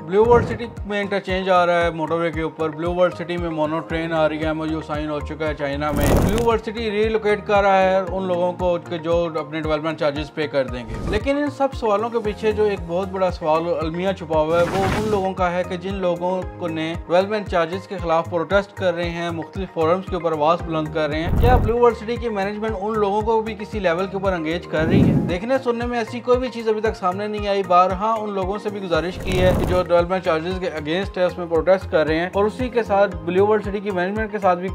Blue world city में interchange आ रहा है मोटरवे के ऊपर। ब्लू वर्ल्ड सिटी में मोनो ट्रेन आ रही है, MOU साइन हो चुका है चाइना में। ब्लू वर्ल्ड सिटी रीलोकेट कर रहा है उन लोगों को जो अपने डेवलपमेंट चार्जेस पे कर देंगे। लेकिन इन सब सवालों के पीछे जो एक बहुत बड़ा सवाल अलमिया छुपा हुआ है वो उन लोगों का है कि जिन लोगों को ने डेवलपमेंट चार्जेस के खिलाफ प्रोटेस्ट कर रहे हैं, मुख्तलिफ फोरम्स के ऊपर आवाज बुलंद कर रहे हैं, क्या ब्लू वर्ल्ड सिटी की मैनेजमेंट उन लोगों को भी किसी लेवल के ऊपर एंगेज कर रही है? देखने सुनने में ऐसी कोई भी चीज अभी तक सामने नहीं आई। बारहा उन लोगों से भी गुजारिश की है कि जो डेवलपमेंट चार्जेस के अगेंस्ट है उसमें प्रोटेस्ट कर रहे हैं, और उसी के साथ ब्लू वर्ल्ड सिटी की मैनेजमेंट के साथ भी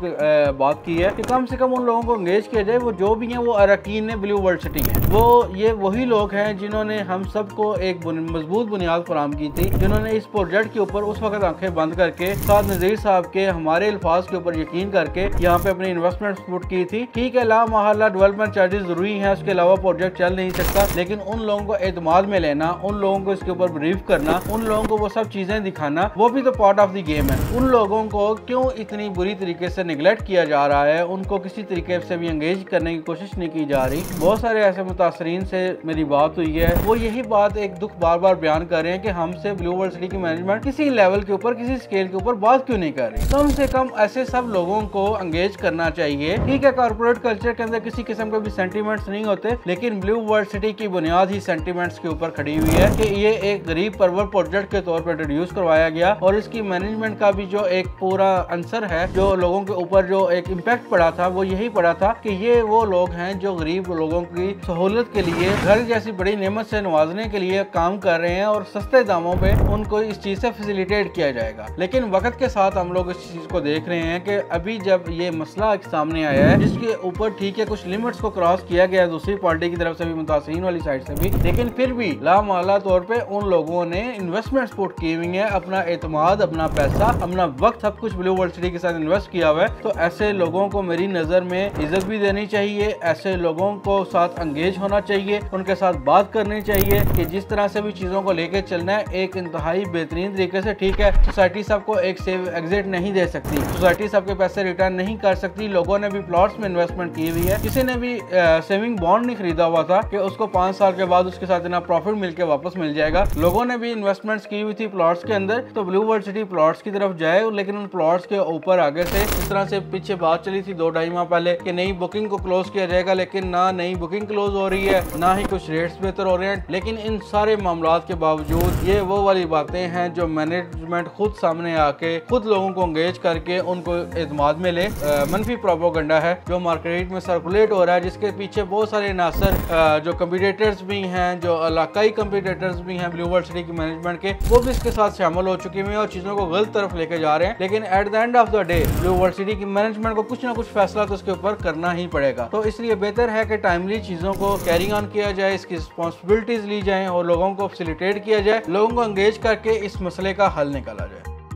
बात की है कि कम से कम उन लोगों को एंगेज किया जाए। वो जो भी हैं वो अरकान है ब्लू वर्ल्ड सिटी है, वो ये वही लोग हैं जिन्होंने हम सबको एक मजबूत बुनियाद फराहम की थी, जिन्होंने इस प्रोजेक्ट के ऊपर उस वक्त आंखें बंद करके साथ नज़ीर साहब के हमारे अल्फाज के ऊपर यकीन करके यहाँ पे अपनी इन्वेस्टमेंट सपोर्ट की थी। ठीक है, ला महल्ला डेवलपमेंट चार्जेस जरूरी हैं, उसके अलावा प्रोजेक्ट चल नहीं सकता, लेकिन उन लोगों को एतमाद में लेना, उन लोगों को इसके ऊपर ब्रीफ करना, उन लोगों को वो सब चीजें दिखाना, वो भी तो पार्ट ऑफ द गेम है। उन लोगों को क्यों इतनी बुरी तरीके से निगलेक्ट किया जा रहा है, उनको किसी तरीके से भी एंगेज करने की कोशिश नहीं की जा रही। बहुत सारे ऐसे मुतासरीन से मेरी बात हुई है, वो यही बात एक दुख बार बार बयान कर रहे हैं कि हमसे ब्लू वर्ल्ड सिटी की मैनेजमेंट किसी लेवल के ऊपर, किसी स्केल के ऊपर बात क्यों नहीं कर रही। कम से कम ऐसे सब लोगों को एंगेज करना चाहिए। ठीक है, कॉर्पोरेट कल्चर के अंदर किसी किस्म के भी सेंटीमेंट्स नहीं होते, लेकिन ब्लू वर्ल्ड सिटी की बुनियाद ही सेंटीमेंट्स के ऊपर खड़ी हुई है कि ये एक गरीब परवर प्रोजेक्ट के तौर पर इंट्रोड्यूस करवाया गया, और इसकी मैनेजमेंट का भी जो एक पूरा आंसर है, जो लोगों के ऊपर जो एक इम्पैक्ट पड़ा था, वो यही पड़ा था कि ये वो लोग हैं जो गरीब लोगों की सहूलत के लिए, घर जैसी बड़ी नेमत से नवाजने के लिए काम कर रहे हैं, और सस्ते दामों पे उनको इस चीज से फैसिलिटेट किया जाएगा। लेकिन वक्त के साथ हम लोग इस चीज को देख रहे हैं कि अभी जब ये मसला सामने आया है, जिसके ऊपर ठीक है कुछ लिमिट्स को क्रॉस किया गया दूसरी पार्टी की तरफ से भी, मुतासिरीन वाली साइड से भी, लेकिन फिर भी लामाला तौर पे उन लोगों ने इन्वेस्टमेंट सपोर्ट की हुई है, अपना एतमाद, अपना पैसा, अपना वक्त, सब कुछ ब्लू वर्ल्ड सिटी के साथ इन्वेस्ट किया हुआ है। तो ऐसे लोगों को मेरी नजर में इज्जत भी देनी चाहिए, ऐसे लोगों को साथ एंगेज होना चाहिए, उनके साथ बात करनी चाहिए कि जिस तरह से भी चीजों को लेके चलना है एक इंतहाई बेहतरीन तरीके से। ठीक है, सोसाइटी सबको एक सेव एग्जिट नहीं दे सकती, सोसाइटी सबके पैसे रिटर्न नहीं कर सकती। लोगों ने भी प्लॉट्स में इन्वेस्टमेंट की हुई है, किसी ने भी सेविंग बॉन्ड नहीं खरीदा हुआ था कि उसको 5 साल के बाद उसके साथ इतना प्रॉफिट मिलके वापस मिल जाएगा। लोगों ने भी इन्वेस्टमेंट्स की हुई थी प्लॉट्स के अंदर, तो ब्लू वर्ल्ड सिटी प्लॉट्स की तरफ जाए, लेकिन उन प्लॉट्स के ऊपर आगे से इस तरह से पीछे बात चली थी 2-2.5 माह पहले कि नई बुकिंग को क्लोज किया जाएगा, लेकिन ना नई बुकिंग क्लोज हो रही है, ना ही कुछ रेट्स बेहतर हो रहे हैं। लेकिन इन सारे मामलात के बावजूद ये वो वाली बातें हैं जो मैनेजमेंट खुद सामने आके खुद लोगों को एंगेज करके उनको एतमाद में ले। मनफी प्रोपोगंडा है जो मार्केट में सर्कुलेट हो रहा है, जिसके पीछे बहुत सारे नासर जो कंपटीटर्स भी हैं, जो इलाकाई कंपटीटर्स भी हैं ब्लू वर्ल्ड सिटी की मैनेजमेंट के, वो भी इसके साथ शामिल हो चुके हैं और चीजों को गलत तरफ लेके जा रहे हैं। लेकिन at the end of the day blue world city की मैनेजमेंट को कुछ ना कुछ फैसला तो इसके ऊपर करना ही पड़ेगा। तो इसलिए बेहतर है कि टाइमली चीजों को कैरी ऑन किया जाए, इसकी रिस्पॉन्सिबिलिटीज ली जाए और लोगों को फैसिलिटेट किया जाए, लोगों को एंगेज करके इस मसले का हल निकाला जाए।